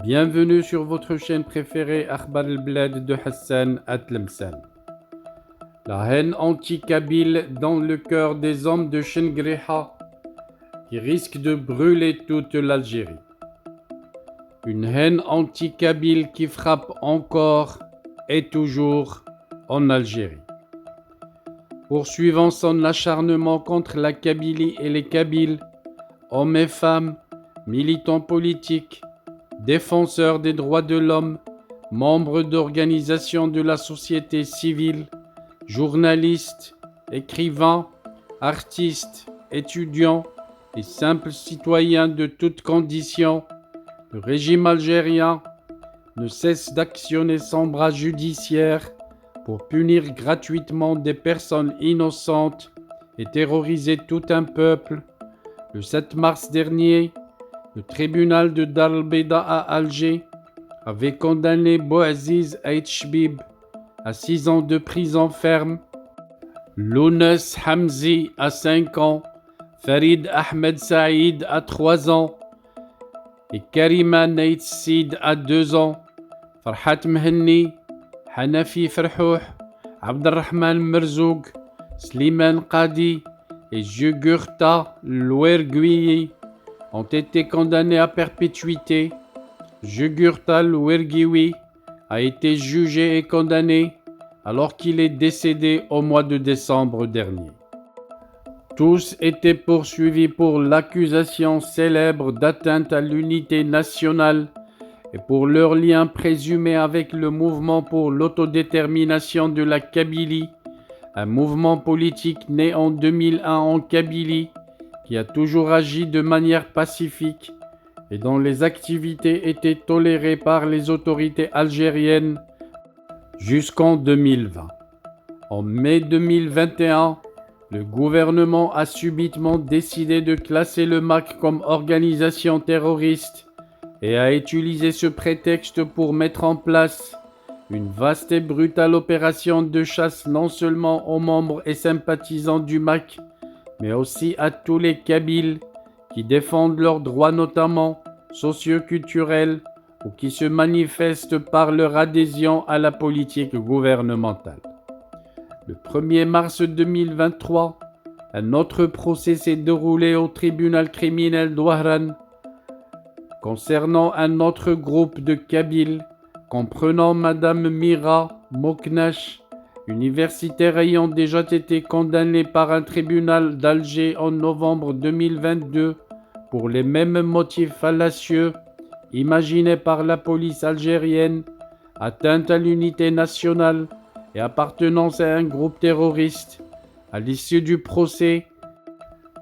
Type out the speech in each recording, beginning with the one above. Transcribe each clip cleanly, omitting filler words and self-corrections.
Bienvenue sur votre chaîne préférée Akhbar el-Bled de Hassan Atlemsan. La haine anti-kabyle dans le cœur des hommes de Chengriha qui risque de brûler toute l'Algérie. Une haine anti-kabyle qui frappe encore et toujours en Algérie. Poursuivant son acharnement contre la Kabylie et les Kabyles, hommes et femmes, militants politiques, défenseurs des droits de l'homme, membres d'organisations de la société civile, journalistes, écrivains, artistes, étudiants et simples citoyens de toutes conditions, le régime algérien ne cesse d'actionner son bras judiciaire pour punir gratuitement des personnes innocentes et terroriser tout un peuple. Le 7 mars dernier, le tribunal de Dar el-Beida à Alger avait condamné Bouaziz Aït-Chbib à 6 ans de prison ferme, Lounès Hamzi à 5 ans, Farid Ahmed Saïd à 3 ans et Karima Naït Sid à 2 ans, Farhat Mhenni, Hanafi Ferhouh, Abdelrahman Merzoug, Slimane Qadi et Jugurta Louergui ont été condamnés à perpétuité. Jugurta Louergui a été jugé et condamné alors qu'il est décédé au mois de décembre dernier. Tous étaient poursuivis pour l'accusation célèbre d'atteinte à l'unité nationale et pour leur lien présumé avec le mouvement pour l'autodétermination de la Kabylie, un mouvement politique né en 2001 en Kabylie qui a toujours agi de manière pacifique et dont les activités étaient tolérées par les autorités algériennes jusqu'en 2020. En mai 2021, le gouvernement a subitement décidé de classer le MAC comme organisation terroriste et a utilisé ce prétexte pour mettre en place une vaste et brutale opération de chasse non seulement aux membres et sympathisants du MAC, mais aussi à tous les Kabyles qui défendent leurs droits notamment socio-culturels ou qui se manifestent par leur adhésion à la politique gouvernementale. Le 1er mars 2023, un autre procès s'est déroulé au tribunal criminel d'Ouahran concernant un autre groupe de Kabyles comprenant Madame Mira Moknache, universitaire ayant déjà été condamnée par un tribunal d'Alger en novembre 2022 pour les mêmes motifs fallacieux imaginés par la police algérienne, atteinte à l'unité nationale et appartenance à un groupe terroriste. À l'issue du procès,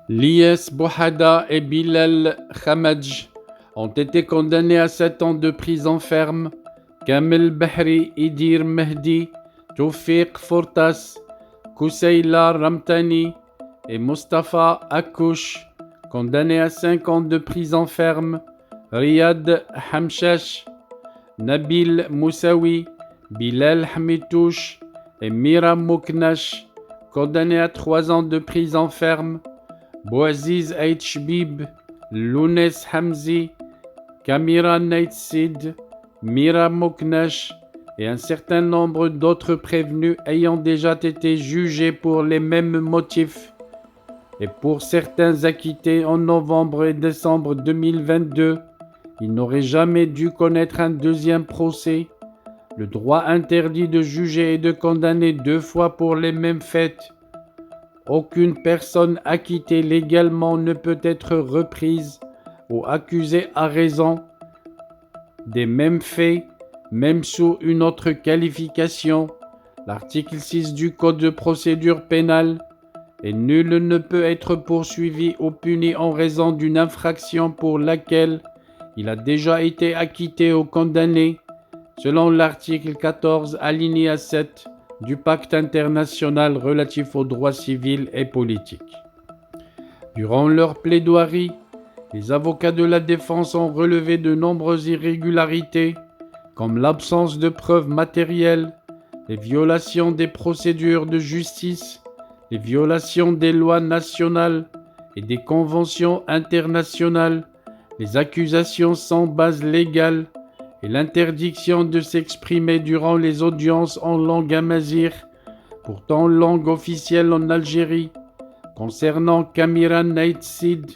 Lies Bouhada et Bilal Khamadj ont été condamnés à 7 ans de prison ferme. Kamel Bahri Idir Mehdi, Toufiq Fortas, Kousseila Ramtani et Mustafa Akouch, condamnés à 5 ans de prison ferme. Riyad Hamchash, Nabil Moussaoui, Bilal Hamitouch et Mira Moknache, condamnés à 3 ans de prison ferme. Bouaziz Aït-Chbib, Lounès Hamzi, Kamira Naït Sid, Mira Moknache et un certain nombre d'autres prévenus ayant déjà été jugés pour les mêmes motifs et pour certains acquittés en novembre et décembre 2022, ils n'auraient jamais dû connaître un deuxième procès. Le droit interdit de juger et de condamner 2 fois pour les mêmes faits. Aucune personne acquittée légalement ne peut être reprise ou accusée à raison des mêmes faits, même sous une autre qualification, l'article 6 du Code de procédure pénale, et nul ne peut être poursuivi ou puni en raison d'une infraction pour laquelle il a déjà été acquitté ou condamné, selon l'article 14 alinéa 7 du Pacte international relatif aux droits civils et politiques. Durant leur plaidoirie, les avocats de la défense ont relevé de nombreuses irrégularités, comme l'absence de preuves matérielles, les violations des procédures de justice, les violations des lois nationales et des conventions internationales, les accusations sans base légale et l'interdiction de s'exprimer durant les audiences en langue amazigh, pourtant langue officielle en Algérie. Concernant Kamira Naït Sid,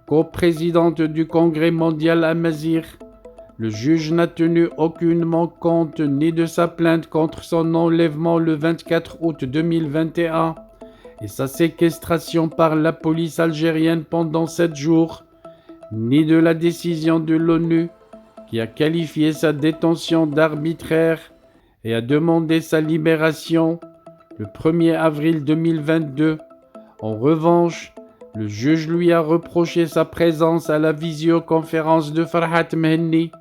coprésidente du Congrès mondial amazigh, le juge n'a tenu aucunement compte ni de sa plainte contre son enlèvement le 24 août 2021 et sa séquestration par la police algérienne pendant 7 jours, ni de la décision de l'ONU qui a qualifié sa détention d'arbitraire et a demandé sa libération le 1er avril 2022. En revanche, le juge lui a reproché sa présence à la visioconférence de Farhat Mehenni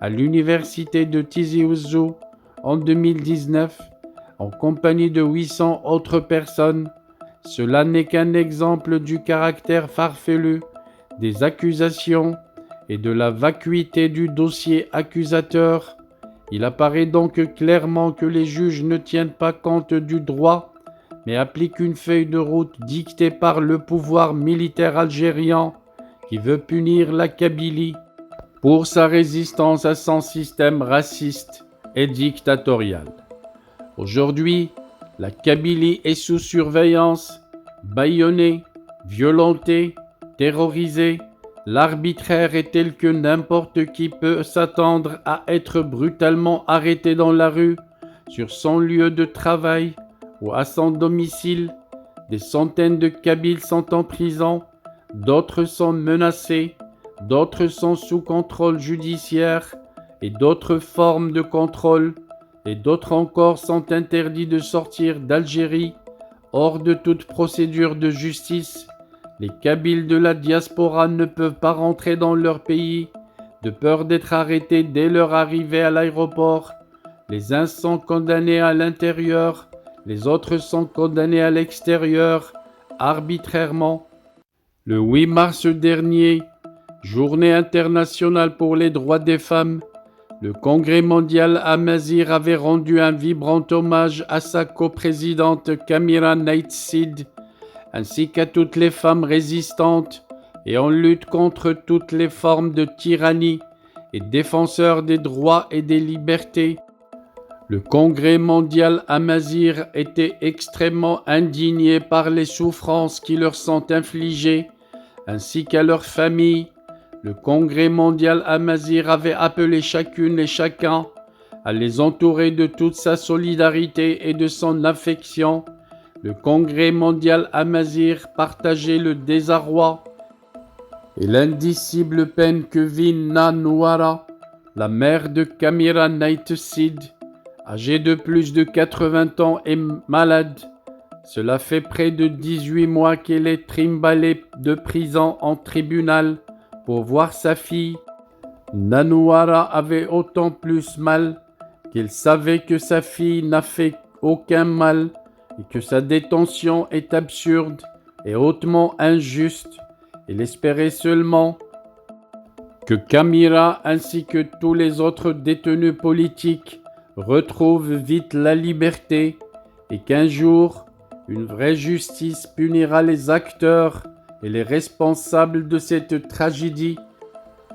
à l'université de Tizi Ouzou en 2019, en compagnie de 800 autres personnes. Cela n'est qu'un exemple du caractère farfelu des accusations et de la vacuité du dossier accusateur. Il apparaît donc clairement que les juges ne tiennent pas compte du droit, mais appliquent une feuille de route dictée par le pouvoir militaire algérien qui veut punir la Kabylie pour sa résistance à son système raciste et dictatorial. Aujourd'hui, la Kabylie est sous surveillance, bâillonnée, violentée, terrorisée. L'arbitraire est tel que n'importe qui peut s'attendre à être brutalement arrêté dans la rue, sur son lieu de travail ou à son domicile. Des centaines de Kabyles sont en prison, d'autres sont menacés, d'autres sont sous contrôle judiciaire et d'autres formes de contrôle, et d'autres encore sont interdits de sortir d'Algérie hors de toute procédure de justice. Les Kabyles de la diaspora ne peuvent pas rentrer dans leur pays de peur d'être arrêtés dès leur arrivée à l'aéroport. Les uns sont condamnés à l'intérieur, les autres sont condamnés à l'extérieur, arbitrairement. Le 8 mars dernier, Journée internationale pour les droits des femmes, le Congrès mondial amazigh avait rendu un vibrant hommage à sa coprésidente Kamira Naït Sid, ainsi qu'à toutes les femmes résistantes et en lutte contre toutes les formes de tyrannie et défenseurs des droits et des libertés. Le Congrès mondial amazigh était extrêmement indigné par les souffrances qui leur sont infligées, ainsi qu'à leurs familles. Le Congrès mondial amazigh avait appelé chacune et chacun à les entourer de toute sa solidarité et de son affection. Le Congrès mondial amazigh partageait le désarroi et l'indicible peine que vit Nanouara, la mère de Kamira Naït Sid, âgée de plus de 80 ans et malade. Cela fait près de 18 mois qu'elle est trimballée de prison en tribunal pour voir sa fille. Nanouara avait autant plus mal qu'elle savait que sa fille n'a fait aucun mal et que sa détention est absurde et hautement injuste. Elle espérait seulement que Kamira ainsi que tous les autres détenus politiques retrouvent vite la liberté et qu'un jour, une vraie justice punira les acteurs et les responsables de cette tragédie.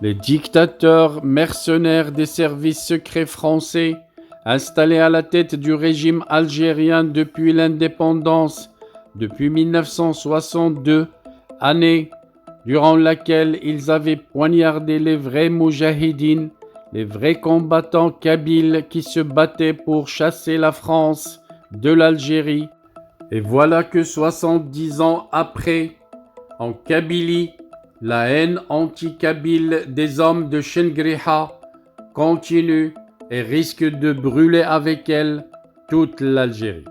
Les dictateurs mercenaires des services secrets français, installés à la tête du régime algérien depuis l'indépendance, depuis 1962, année durant laquelle ils avaient poignardé les vrais moujahidines, les vrais combattants kabyles qui se battaient pour chasser la France de l'Algérie. Et voilà que 70 ans après, en Kabylie, la haine anti-kabyle des hommes de Chengriha continue et risque de brûler avec elle toute l'Algérie.